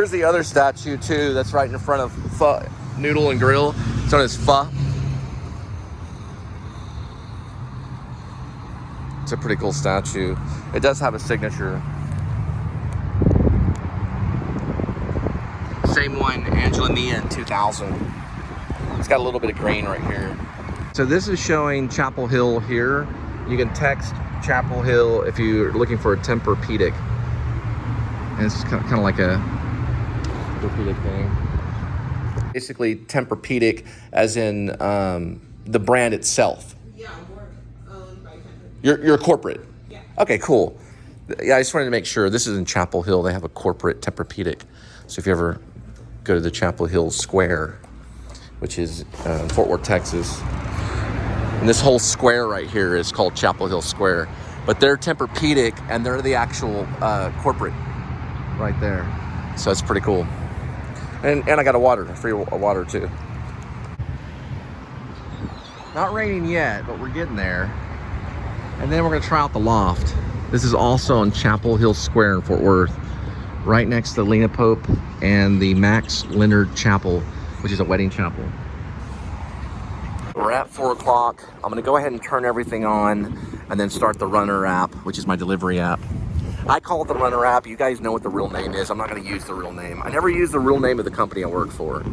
here's the other statue too that's right in front of Pho Noodle and Grill. It's known as Pho. It's a pretty cool statue. It does have a signature. Same one, Angela Mia in 2000. It's got a little bit of grain right here. So this is showing Chapel Hill here. You can text Chapel Hill if you're looking for a Tempur-Pedic. And it's kind of like a Tempur-Pedic thing. Basically Tempur-Pedic as in the brand itself. Yeah, we're owned by Tempur. You're corporate? Yeah. Okay, cool. Yeah, I just wanted to make sure. This is in Chapel Hill. They have a corporate Tempur-Pedic. So if you ever go to the Chapel Hill Square, which is in Fort Worth, Texas. And this whole square right here is called Chapel Hill Square. But they're Tempur-Pedic, and they're the actual corporate right there. So it's pretty cool. And I got a free water too. Not raining yet, but we're getting there. And then we're gonna try out the loft. This is also on Chapel Hill Square in Fort Worth, right next to Lena Pope and the Max Leonard Chapel, which is a wedding chapel. We're at 4 o'clock. I'm gonna go ahead and turn everything on and then start the Runner app, which is my delivery app. I call it the Runner app. You guys know what the real name is. I'm not gonna use the real name. I never use the real name of the company I work for.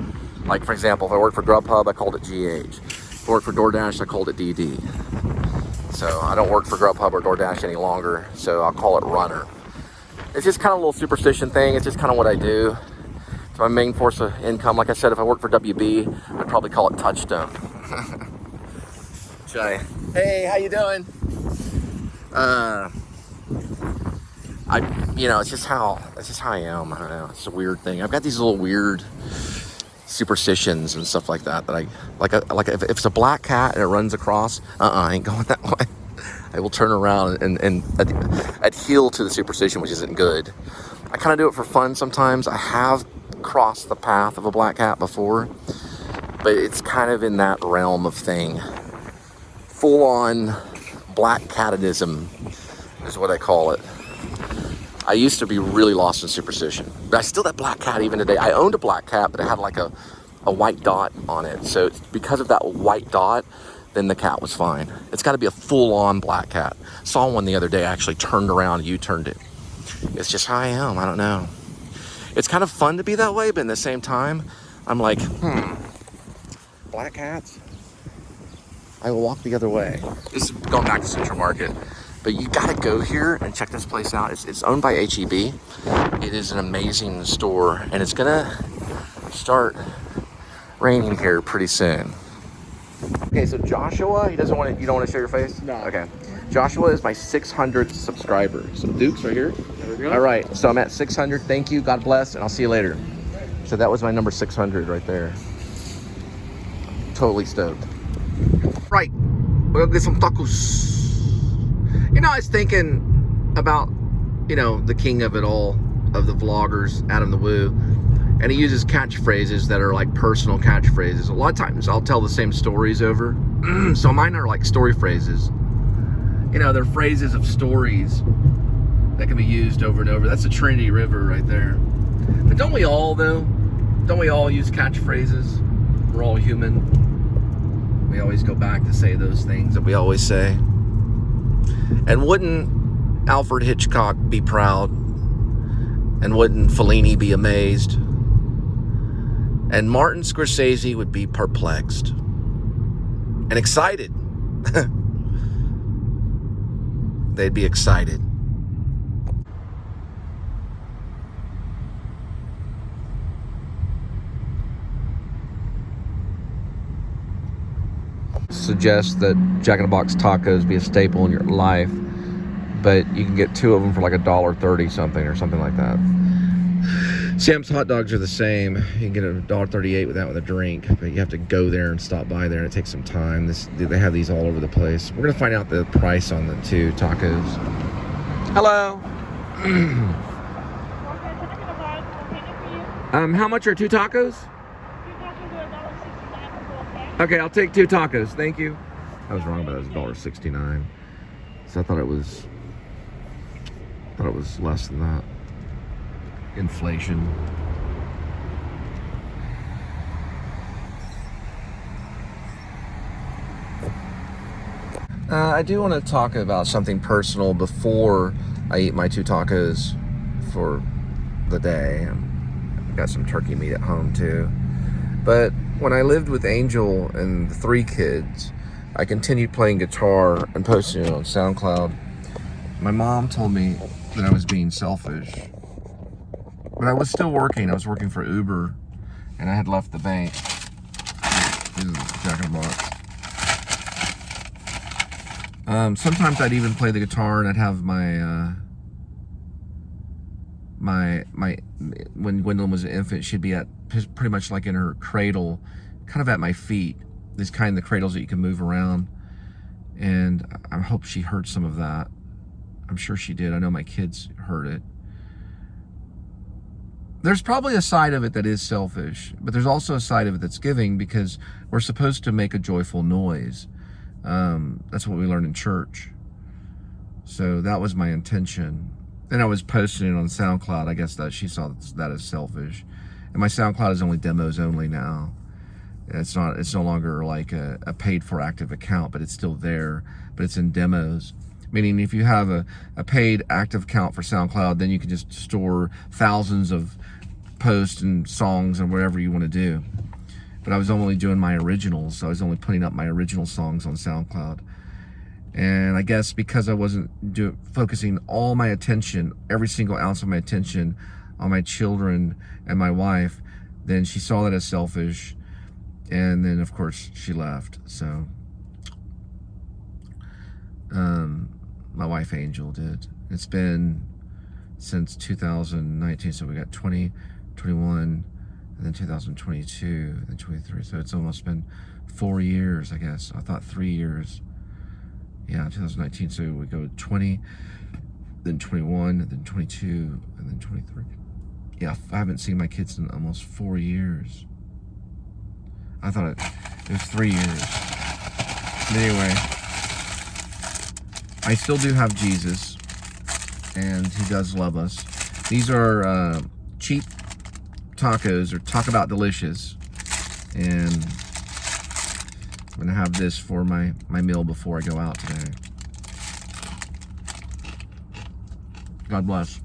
Like for example, if I worked for Grubhub, I called it GH. If I worked for DoorDash, I called it DD. So I don't work for Grubhub or DoorDash any longer, so I'll call it Runner. It's just kind of a little superstition thing. It's just kind of what I do. It's my main source of income. Like I said, if I worked for WB, I'd probably call it Touchstone. Hey, how you doing? It's just how I am. I don't know. It's a weird thing. I've got these little weird superstitions and stuff like that I like if it's a black cat and it runs across, I ain't going that way. I will turn around and adhere to the superstition, which isn't good. I kind of do it for fun sometimes. I have crossed the path of a black cat before, but it's kind of in that realm of thing. Full-on black catism is what I call it. I used to be really lost in superstition, but I still that black cat even today. I owned a black cat, but it had like a white dot on it. So because of that white dot, then the cat was fine. It's got to be a full-on black cat. Saw one the other day. I actually turned around and U-turned it. It's just how I am. I don't know. It's kind of fun to be that way, but at the same time, I'm like, black cats? I will walk the other way. This is going back to Central Market. But you gotta go here and check this place out. It's owned by HEB. It is an amazing store, and it's gonna start raining here pretty soon. Okay, so Joshua, you don't want to show your face? No. Okay. Joshua is my 600th subscriber. So Duke's right here. There we go. All right, so I'm at 600. Thank you, God bless, and I'll see you later. So that was my number 600 right there. Totally stoked. Right, we'll get some tacos. I was thinking about, the king of it all, of the vloggers, Adam the Woo, and he uses catchphrases that are like personal catchphrases. A lot of times I'll tell the same stories over. So mine are like story phrases. They're phrases of stories that can be used over and over. That's the Trinity River right there. But don't we all, though? Don't we all use catchphrases? We're all human. We always go back to say those things that we always say. And wouldn't Alfred Hitchcock be proud? And wouldn't Fellini be amazed? And Martin Scorsese would be perplexed and excited. They'd be excited. Suggest that Jack in the Box tacos be a staple in your life, but you can get 2 of them for like $1.30 something or something like that. Sam's hot dogs are the same. You can get $1.38 with that with a drink, but you have to go there and stop by there, and it takes some time. They have these all over the place. We're gonna find out the price on the 2 tacos. Hello. How much are 2 tacos? Okay, I'll take 2 tacos. Thank you. I was wrong about it. It was $1.69. So I thought it was less than that. Inflation. I do want to talk about something personal before I eat my 2 tacos for the day. I've got some turkey meat at home too. But when I lived with Angel and the 3 kids, I continued playing guitar and posting it on SoundCloud. My mom told me that I was being selfish. But I was still working. I was working for Uber, and I had left the bank. This is Jack in the Box. Sometimes I'd even play the guitar, and I'd have my when Gwendolyn was an infant, she'd be at pretty much like in her cradle, kind of at my feet. These kind of cradles that you can move around, and I hope she heard some of that. I'm sure she did. I know my kids heard it. There's probably a side of it that is selfish, but there's also a side of it that's giving, because we're supposed to make a joyful noise. That's what we learned in church. So that was my intention. And I was posting it on SoundCloud. I guess that she saw that as selfish. And my SoundCloud is only demos only now. It's no longer like a paid for active account, but it's still there, but it's in demos. Meaning if you have a paid active account for SoundCloud, then you can just store thousands of posts and songs and whatever you want to do. But I was only doing my originals, so I was only putting up my original songs on SoundCloud. And I guess because I wasn't focusing all my attention, every single ounce of my attention on my children and my wife, then she saw that as selfish. And then of course she left. So my wife Angel did. It's been since 2019, so we got 20, 21, and then 2022, and then 23. So it's almost been 4 years, I guess. I thought 3 years. Yeah, 2019. So we go 20, then 21, and then 22, and then 23. Yeah, I haven't seen my kids in almost 4 years. I thought it was 3 years. But anyway, I still do have Jesus, and he does love us. These are cheap tacos, or Talk About Delicious, and I'm gonna have this for my meal before I go out today. God bless.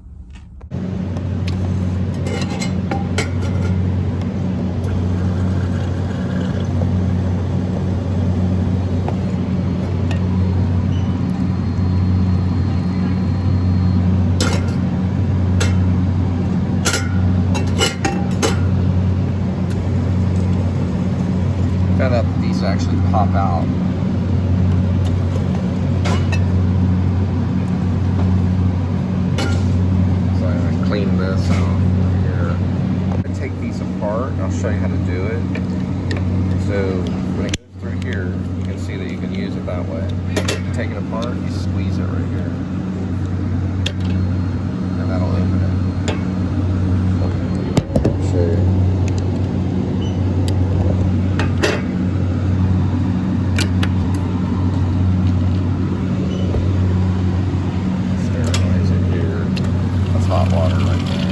Found out that these actually pop out. So I'm gonna clean this out here. I'm gonna take these apart and I'll show you how to do it. So when it goes through here, you can see that you can use it that way. You take it apart, you squeeze it right here. And that'll open it. I'll show you. Hot water right there.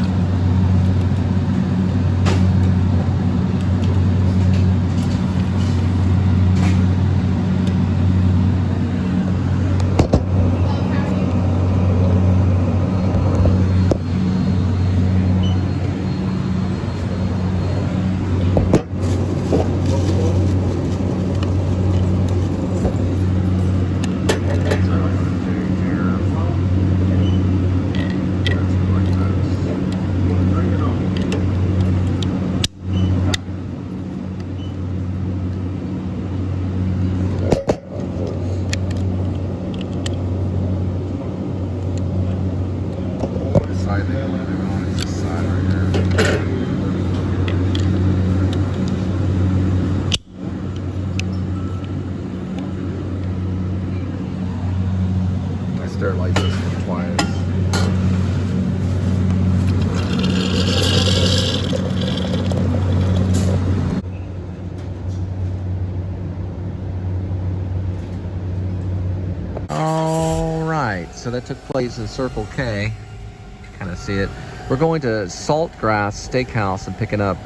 Sterilize this one twice. All right, so that took place in Circle K. Kind of see it. We're going to Saltgrass Steakhouse and picking up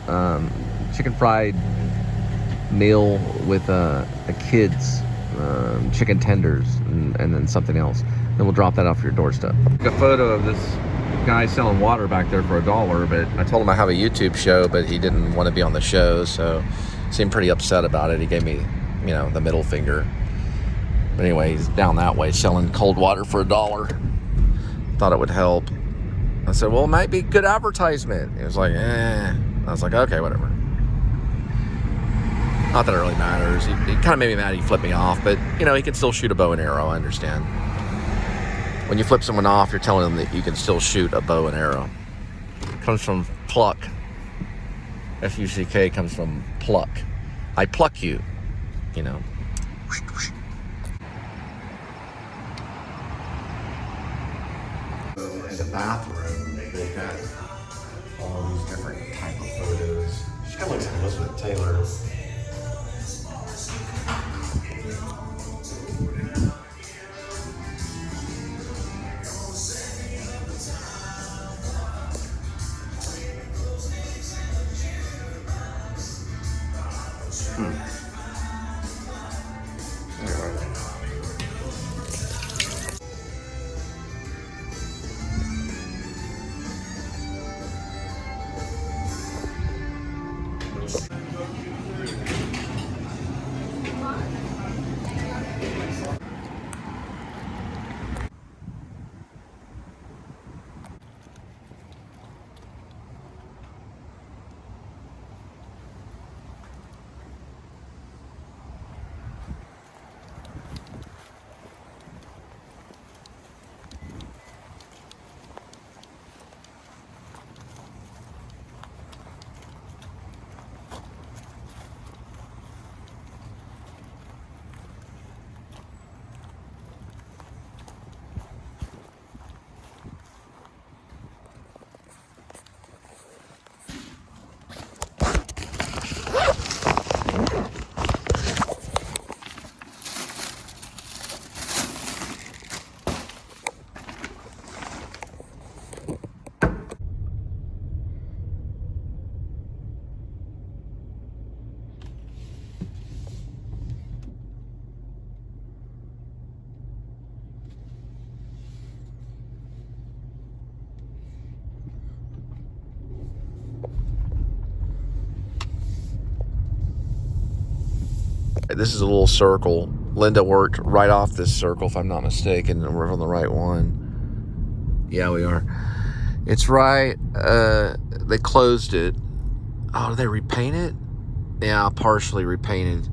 chicken fried meal with the kids chicken tenders and then something else. Then we'll drop that off your doorstep. Took a photo of this guy selling water back there for $1, but I told him I have a YouTube show, but he didn't want to be on the show, so seemed pretty upset about it. He gave me, you know, the middle finger. But anyway, he's down that way selling cold water for $1. Thought it would help. I said, well, it might be good advertisement. He was like, eh. I was like, okay, whatever. Not that it really matters. He kind of made me mad. He flipped me off, but you know, he can still shoot a bow and arrow. I understand. When you flip someone off, you're telling them that you can still shoot a bow and arrow. It comes from pluck. F-U-C-K comes from pluck. I pluck you, you know. In the bathroom, they've got all these different type of photos. She kind of looks like Elizabeth Taylor. This is a little circle. Linda worked right off this circle, if I'm not mistaken, and we're on the right one. Yeah, we are. It's right. They closed it. Oh, did they repaint it? Yeah, partially repainted.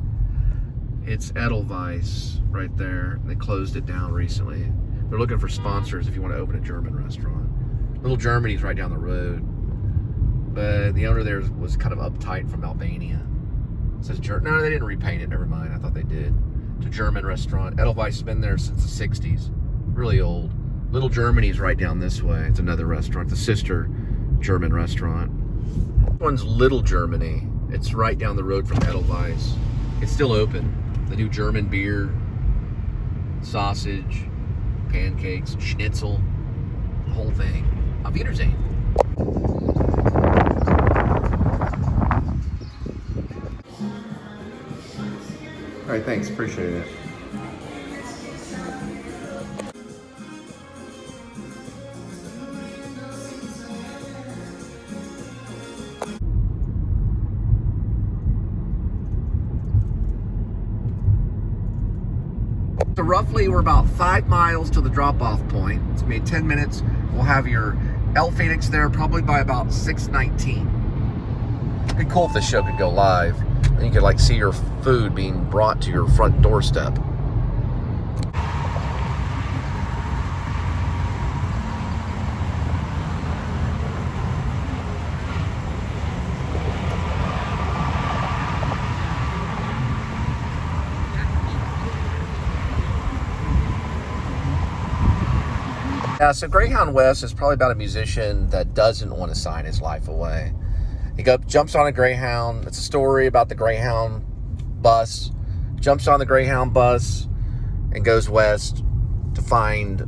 It's Edelweiss right there. They closed it down recently. They're looking for sponsors if you want to open a German restaurant. Little Germany's right down the road. But the owner there was kind of uptight from Albania. It says no, they didn't repaint it. Never mind. I thought they did. It's a German restaurant. Edelweiss has been there since the 60s. Really old. Little Germany's right down this way. It's another restaurant. The sister German restaurant. This one's Little Germany. It's right down the road from Edelweiss. It's still open. They do German beer, sausage, pancakes, schnitzel, the whole thing. Auf Wiedersehen. All right, thanks. Appreciate it. So roughly we're about 5 miles to the drop-off point. It's gonna be 10 minutes. We'll have your Fenix there probably by about 6:19. It'd be cool if the show could go live. And you could like see your food being brought to your front doorstep. Yeah, so Greyhound West is probably about a musician that doesn't want to sign his life away. He jumps on a Greyhound. It's a story about the Greyhound bus. Jumps on the Greyhound bus and goes west to find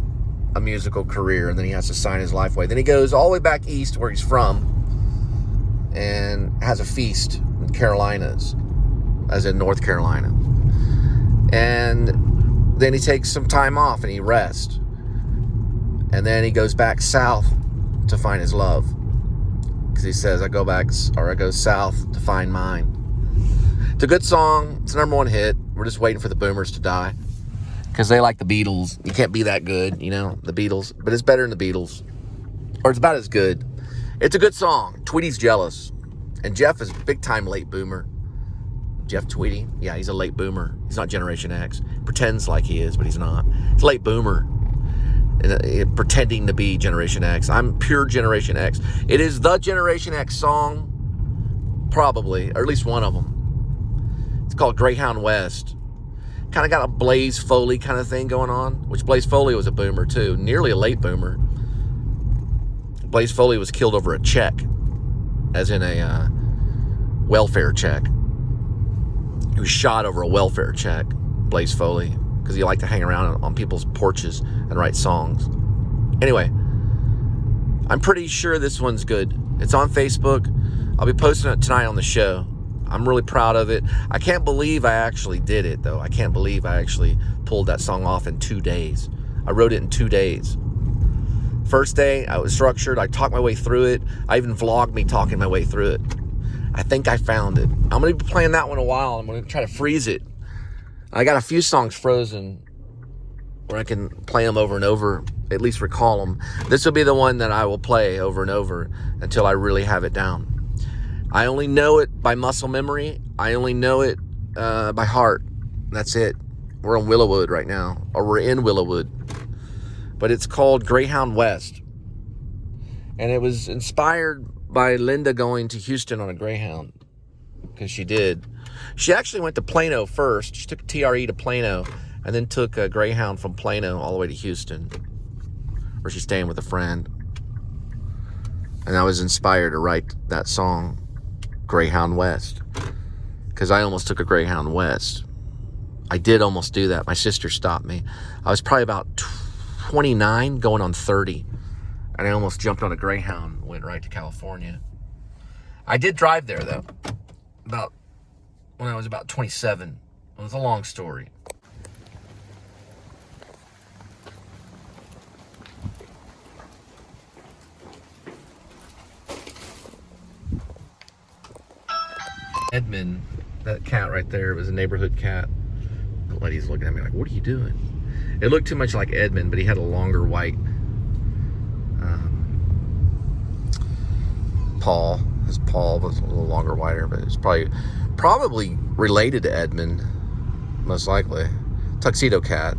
a musical career, and then he has to sign his life away. Then he goes all the way back east where he's from and has a feast in Carolinas, as in North Carolina. And then he takes some time off and he rests. And then he goes back south to find his love. Because he says, I go south to find mine. It's a good song. It's a #1 hit. We're just waiting for the boomers to die. Because they like the Beatles. You can't be that good, you know, the Beatles. But it's better than the Beatles. Or it's about as good. It's a good song. Tweety's jealous. And Jeff is a big-time late boomer. Jeff Tweety. Yeah, he's a late boomer. He's not Generation X. Pretends like he is, but he's not. He's a late boomer. Pretending to be Generation X. I'm pure Generation X. It is the Generation X song. Probably. Or at least one of them. It's called Greyhound West. Kind of got a Blaze Foley kind of thing going on, which Blaze Foley was a boomer too, nearly a late boomer. Blaze Foley was killed over a check, as in a welfare check. He was shot over a welfare check, Blaze Foley, because he liked to hang around on people's porches and write songs. Anyway, I'm pretty sure this one's good. It's on Facebook. I'll be posting it tonight on the show. I'm really proud of it. I can't believe I actually did it, though. I can't believe I actually pulled that song off in 2 days. I wrote it in 2 days. First day, I was structured. I talked my way through it. I even vlogged me talking my way through it. I think I found it. I'm going to be playing that one a while. I'm going to try to freeze it. I got a few songs frozen where I can play them over and over, at least recall them. This will be the one that I will play over and over until I really have it down. I only know it by muscle memory. I only know it by heart. That's it. We're in Willowwood right now. Or we're in Willowwood. But it's called Greyhound West. And it was inspired by Linda going to Houston on a Greyhound. Because she did. She actually went to Plano first. She took TRE to Plano. And then took a Greyhound from Plano all the way to Houston. Where she's staying with a friend. And I was inspired to write that song. Greyhound West, because I almost took a Greyhound West. I did almost do that. My sister stopped me. I was probably about 29 going on 30, and I almost jumped on a Greyhound, went right to California. I did drive there though, when I was about 27. It was a long story. Edmund, that cat right there, was a neighborhood cat. The lady's looking at me like, what are you doing? It looked too much like Edmund, but he had a longer white paw. His paw was a little longer, wider, but it's probably related to Edmund, most likely. Tuxedo cat.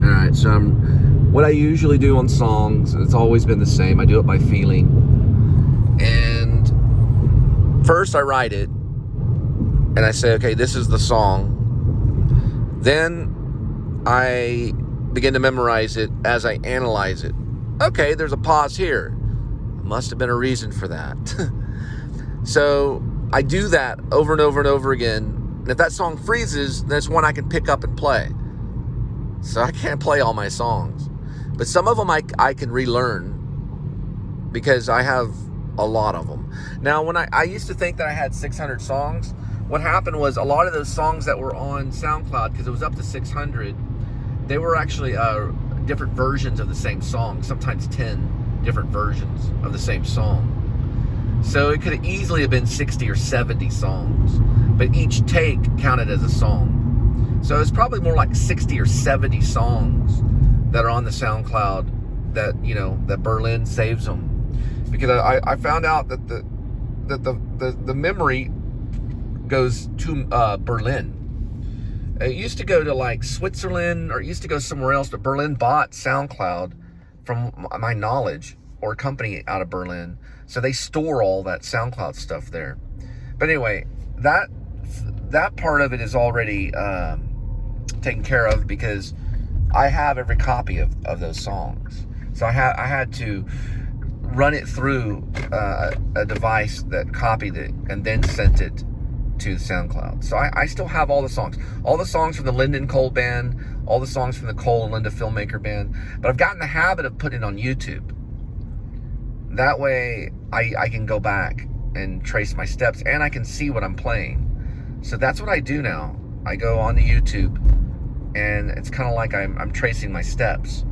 All right, so what I usually do on songs, it's always been the same. I do it by feeling. And first, I write it, and I say, okay, this is the song. Then I begin to memorize it as I analyze it. Okay, there's a pause here. Must have been a reason for that. So I do that over and over and over again. And if that song freezes, then it's one I can pick up and play. So I can't play all my songs. But some of them I can relearn because I have a lot of them. Now, when I used to think that I had 600 songs, what happened was a lot of those songs that were on SoundCloud, because it was up to 600, they were actually different versions of the same song, sometimes 10 different versions of the same song. So it could easily have been 60 or 70 songs, but each take counted as a song. So it's probably more like 60 or 70 songs that are on the SoundCloud that, you know, that Berlin saves them. Because I found out that the memory goes to Berlin. It used to go to like Switzerland, or it used to go somewhere else, but Berlin bought SoundCloud, from my knowledge, or a company out of Berlin. So they store all that SoundCloud stuff there. But anyway, that part of it is already taken care of, because I have every copy of those songs. So I had to run it through a device that copied it and then sent it to SoundCloud. So I still have all the songs from the Linda and Cole band, all the songs from the Cole and Linda Filmmaker Band. But I've gotten the habit of putting it on YouTube. That way I can go back and trace my steps, and I can see what I'm playing. So that's what I do now. I go onto YouTube, and it's kind of like I'm tracing my steps.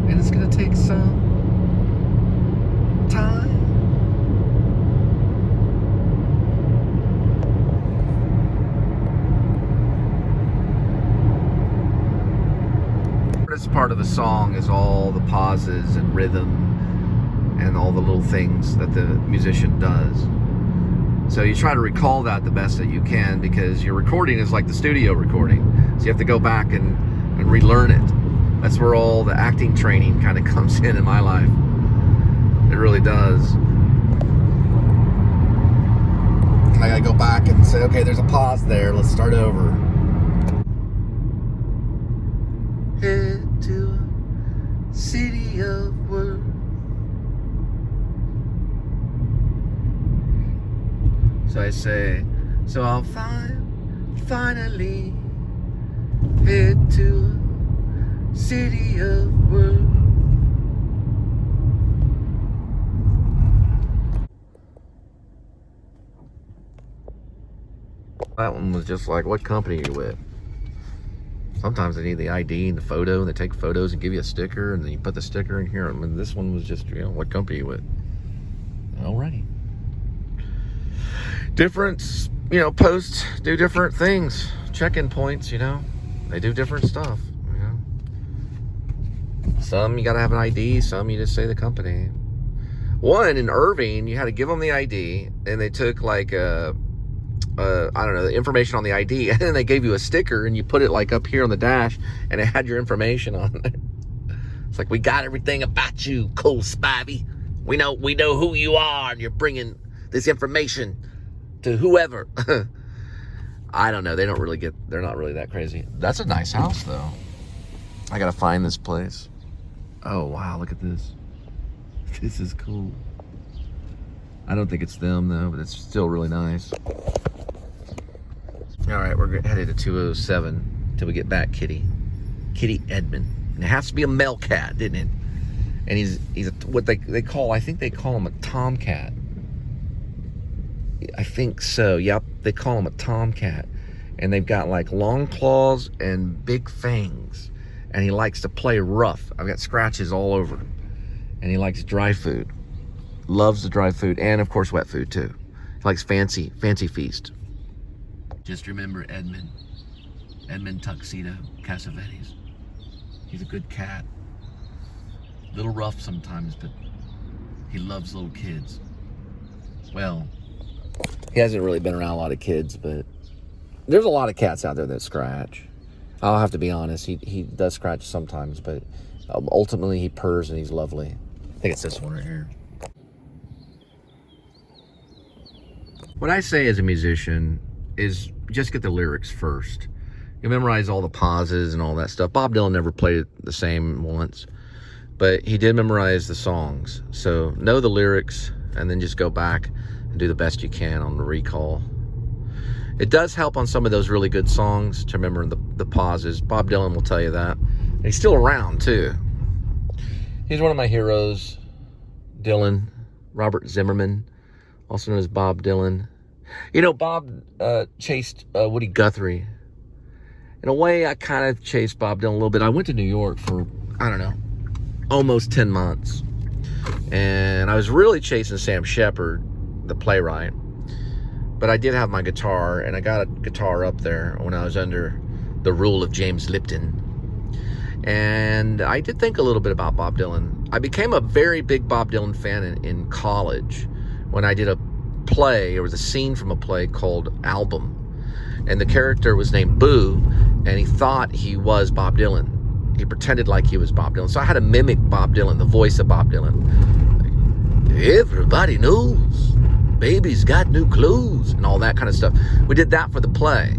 And it's gonna take some time. This part of the song is all the pauses and rhythm and all the little things that the musician does. So you try to recall that the best that you can, because your recording is like the studio recording. So you have to go back and relearn it. That's where all the acting training kind of comes in my life. It really does. I gotta go back and say, okay, there's a pause there. Let's start over. Head to a city of worth. So I say, so I'll finally head to a city of worth. That one was just like, what company are you with? Sometimes they need the ID and the photo, and they take photos and give you a sticker, and then you put the sticker in here. I mean, this one was just, you know, what company are you with? Alrighty. Different, you know, posts do different things. Check-in points, you know, they do different stuff, you know. Some you gotta have an ID, some you just say the company. One in Irving, you had to give them the ID, and they took like I don't know, the information on the ID, and then they gave you a sticker, and you put it like up here on the dash, and it had your information on it. It's like, we got everything about you, Cole Spivey. We know who you are, and you're bringing this information to whoever. I don't know. They're not really that crazy. That's a nice house, though. I gotta find this place. Oh, wow, look at this. This is cool. I don't think it's them, though, but it's still really nice. All right, we're headed to 207 till we get back, Kitty Edmund. And it has to be a male cat, didn't it? And he's what they call, I think they call him a tomcat. I think so. Yep, they call him a tomcat. And they've got like long claws and big fangs. And he likes to play rough. I've got scratches all over. And he likes dry food. Loves the dry food, and of course wet food too. He likes fancy feast. Just remember Edmund Tuxedo Cassavetes. He's a good cat. A little rough sometimes, but he loves little kids. Well, he hasn't really been around a lot of kids, but there's a lot of cats out there that scratch. I'll have to be honest, he does scratch sometimes, but ultimately he purrs and he's lovely. I think it's this one right here. What I say as a musician is just get the lyrics first. You memorize all the pauses and all that stuff. Bob Dylan never played it the same once, but he did memorize the songs. So know the lyrics and then just go back and do the best you can on the recall. It does help on some of those really good songs to remember the pauses. Bob Dylan will tell you that. And he's still around too. He's one of my heroes. Dylan, Robert Zimmerman, also known as Bob Dylan. You know, Bob chased Woody Guthrie. In a way, I kind of chased Bob Dylan a little bit. I went to New York for, I don't know, almost 10 months. And I was really chasing Sam Shepard, the playwright. But I did have my guitar, and I got a guitar up there when I was under the rule of James Lipton. And I did think a little bit about Bob Dylan. I became a very big Bob Dylan fan in college when I did a play. It was a scene from a play called Album. And the character was named Boo, and he thought he was Bob Dylan. He pretended like he was Bob Dylan. So I had to mimic Bob Dylan, the voice of Bob Dylan. Everybody knows, baby's got new clothes, and all that kind of stuff. We did that for the play.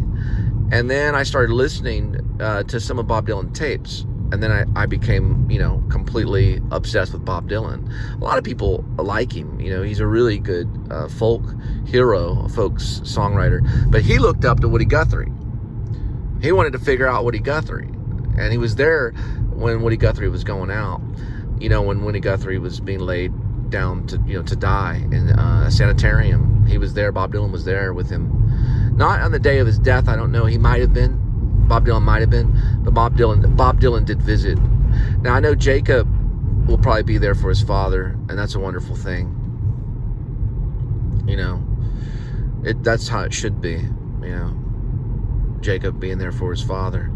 And then I started listening to some of Bob Dylan tapes. And then I became, you know, completely obsessed with Bob Dylan. A lot of people like him. You know, he's a really good folk hero, a folk songwriter. But he looked up to Woody Guthrie. He wanted to figure out Woody Guthrie. And he was there when Woody Guthrie was going out. You know, when Woody Guthrie was being laid down to, you know, to die in a sanitarium. He was there. Bob Dylan was there with him. Not on the day of his death. I don't know. He might have been. Bob Dylan might have been, but Bob Dylan did visit. Now I know Jacob will probably be there for his father, and that's a wonderful thing. You know, that's how it should be. You know, Jacob being there for his father,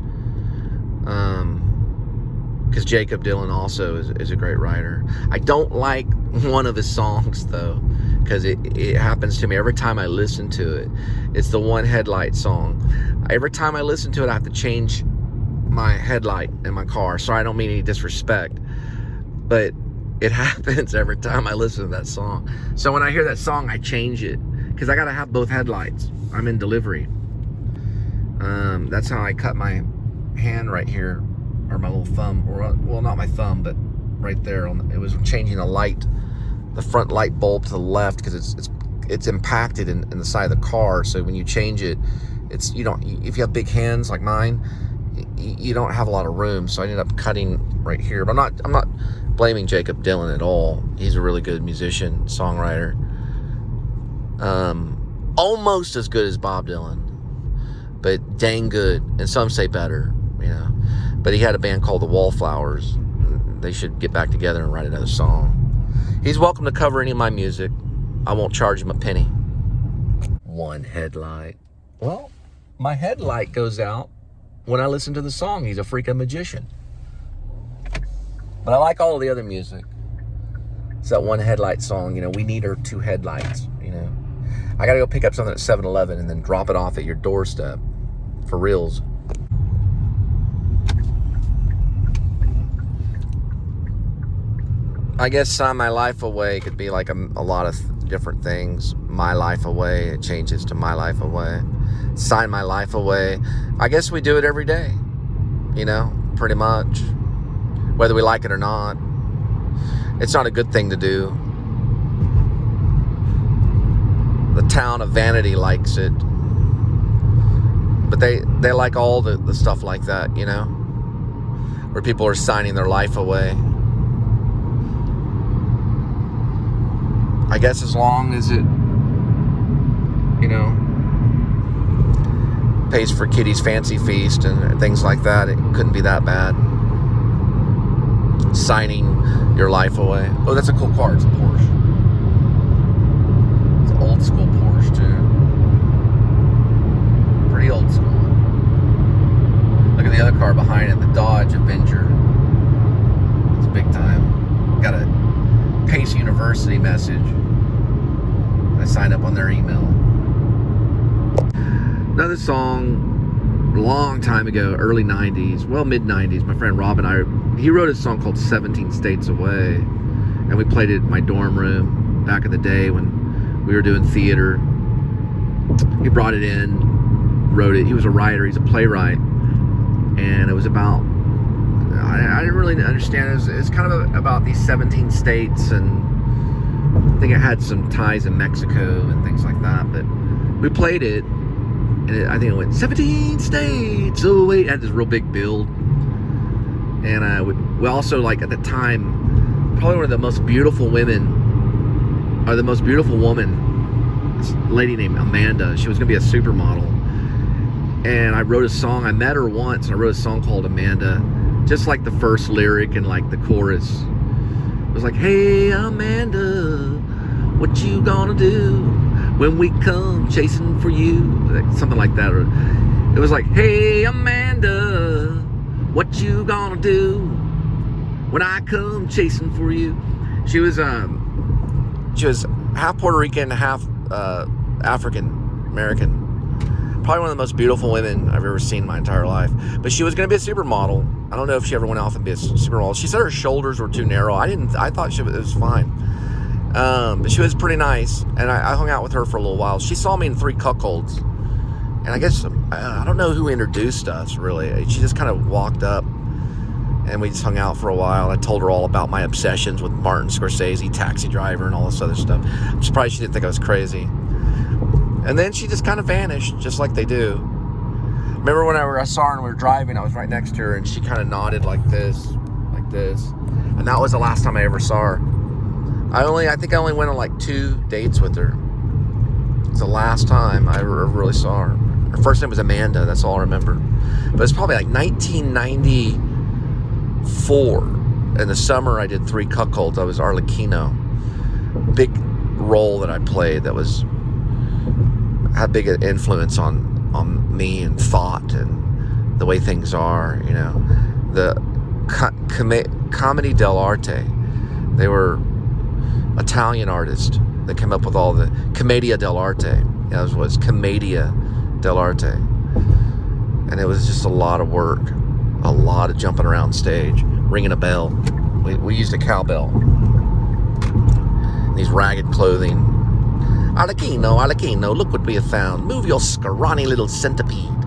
because Jacob Dylan also is a great writer. I don't like one of his songs though, because it happens to me every time I listen to it. It's the One Headlight song. Every time I listen to it, I have to change my headlight in my car. Sorry, I don't mean any disrespect, but it happens every time I listen to that song. So when I hear that song, I change it, because I gotta have both headlights. I'm in delivery. That's how I cut my hand right here, or my little thumb, or well, not my thumb, but right there. It was changing the light, the front light bulb to the left, because it's impacted in the side of the car. So when you change it, if you have big hands like mine, you don't have a lot of room. So I ended up cutting right here. But I'm not blaming Jacob Dylan at all. He's a really good musician, songwriter. Almost as good as Bob Dylan, but dang good, and some say better, you know. But he had a band called the Wallflowers. They should get back together and write another song. He's welcome to cover any of my music. I won't charge him a penny. One headlight. Well, my headlight goes out when I listen to the song. He's a freaking magician. But I like all of the other music. It's that one headlight song, you know, we need our two headlights, you know. I gotta go pick up something at 7-Eleven and then drop it off at your doorstep. For reals. I guess Sign My Life Away could be like a lot of different things. My Life Away, it changes to My Life Away. Sign My Life Away. I guess we do it every day, you know, pretty much. Whether we like it or not. It's not a good thing to do. The town of Vanity likes it. But they like all the stuff like that, you know, where people are signing their life away. I guess as long as it, you know, pays for Kitty's Fancy Feast and things like that, it couldn't be that bad. Signing your life away. Oh, that's a cool car. It's a Porsche. It's an old school Porsche too. Pretty old school. Look at the other car behind it, the Dodge Avenger. It's big time. Got a Pace University message. I signed up on their email. Another song, a long time ago, early 90s, well, mid 90s, my friend Rob and I, he wrote a song called 17 States Away, and we played it in my dorm room back in the day when we were doing theater. He brought it in, wrote it. He was a writer, he's a playwright, and it was about, I didn't really understand. It's kind of about these 17 states, and I think it had some ties in Mexico and things like that. But we played it, and I think it went 17 states away. It had this real big build, and we also, like, at the time, probably one of the most beautiful women, or the most beautiful woman, this lady named Amanda. She was gonna be a supermodel, and I wrote a song. I met her once, and I wrote a song called Amanda. Just like the first lyric and like the chorus. It was like, hey Amanda, what you gonna do when we come chasing for you? Like, something like that. Or it was like, hey Amanda, what you gonna do when I come chasing for you? She was half Puerto Rican, half African American. Probably one of the most beautiful women I've ever seen in my entire life. But she was going to be a supermodel. I don't know if she ever went off and be a supermodel. She said her shoulders were too narrow. I thought it was fine. But she was pretty nice, and I hung out with her for a little while. She saw me in 3 cuckolds, and I guess, I don't know who introduced us, really. She just kind of walked up, and we just hung out for a while. I told her all about my obsessions with Martin Scorsese, Taxi Driver, and all this other stuff. I'm surprised she didn't think I was crazy. And then she just kind of vanished, just like they do. Remember when I saw her and we were driving, I was right next to her, and she kind of nodded like this. And that was the last time I ever saw her. I think I only went on like 2 dates with her. It's the last time I ever really saw her. Her first name was Amanda, that's all I remember. But it's probably like 1994. In the summer, I did 3 cuckolds. I was Arlecchino. Big role that I played that had big influence on me and thought and the way things are, you know. The Comedy dell'arte. They were Italian artists that came up with all the Commedia dell'arte. It was Commedia dell'arte. And it was just a lot of work. A lot of jumping around stage, ringing a bell. We used a cowbell. These ragged clothing. Arlecchino, look what we have found. Move your scrawny little centipede.